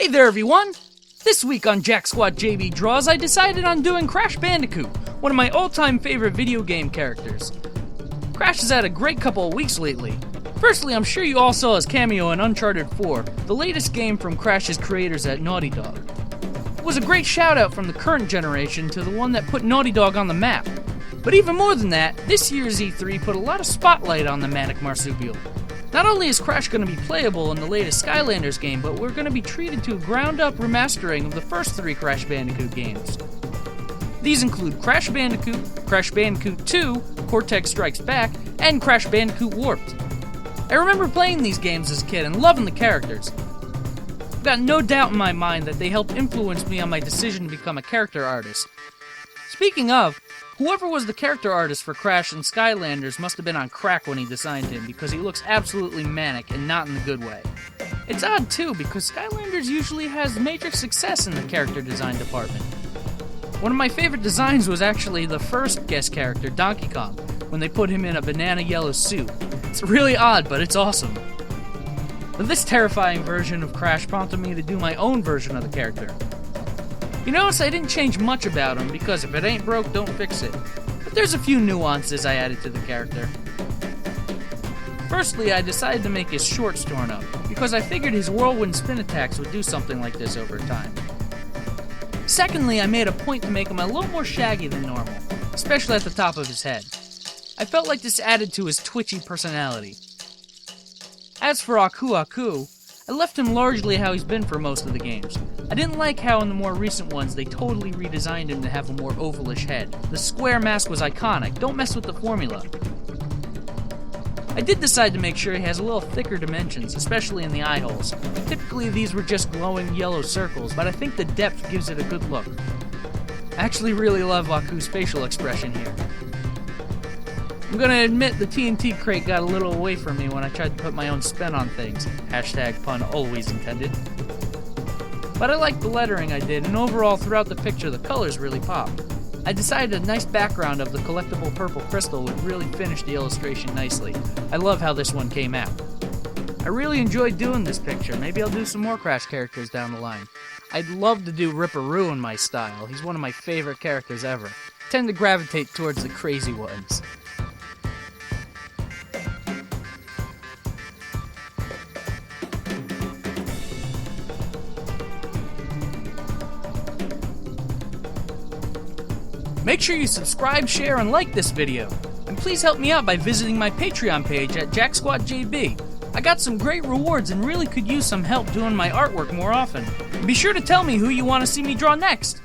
Hey there everyone! This week on Jack Squad JB Draws, I decided on doing Crash Bandicoot, one of my all-time favorite video game characters. Crash has had a great couple of weeks lately. Firstly, I'm sure you all saw his cameo in Uncharted 4, the latest game from Crash's creators at Naughty Dog. It was a great shout out from the current generation to the one that put Naughty Dog on the map. But even more than that, this year's E3 put a lot of spotlight on the Manic Marsupial. Not only is Crash going to be playable in the latest Skylanders game, but we're going to be treated to a ground-up remastering of the first 3 Crash Bandicoot games. These include Crash Bandicoot 2, Cortex Strikes Back, and Crash Bandicoot Warped. I remember playing these games as a kid and loving the characters. I've got no doubt in my mind that they helped influence me on my decision to become a character artist. Speaking of, whoever was the character artist for Crash and Skylanders must have been on crack when he designed him, because he looks absolutely manic and not in the good way. It's odd too, because Skylanders usually has major success in the character design department. One of my favorite designs was actually the first guest character, Donkey Kong, when they put him in a banana yellow suit. It's really odd, but it's awesome. But this terrifying version of Crash prompted me to do my own version of the character. You notice I didn't change much about him, because if it ain't broke, don't fix it. But there's a few nuances I added to the character. Firstly, I decided to make his shorts torn up, because I figured his whirlwind spin attacks would do something like this over time. Secondly, I made a point to make him a little more shaggy than normal, especially at the top of his head. I felt like this added to his twitchy personality. As for Aku Aku, I left him largely how he's been for most of the games. I didn't like how in the more recent ones they totally redesigned him to have a more ovalish head. The square mask was iconic, don't mess with the formula. I did decide to make sure he has a little thicker dimensions, especially in the eye holes. Typically these were just glowing yellow circles, but I think the depth gives it a good look. I actually really love Aku's facial expression here. I'm gonna admit the TNT crate got a little away from me when I tried to put my own spin on things. Hashtag pun always intended. But I like the lettering I did, and overall throughout the picture the colors really pop. I decided a nice background of the collectible purple crystal would really finish the illustration nicely. I love how this one came out. I really enjoyed doing this picture. Maybe I'll do some more Crash characters down the line. I'd love to do Ripperoo in my style. He's one of my favorite characters ever. I tend to gravitate towards the crazy ones. Make sure you subscribe, share, and like this video. And please help me out by visiting my Patreon page at JackSquadJB. I got some great rewards and really could use some help doing my artwork more often. Be sure to tell me who you want to see me draw next.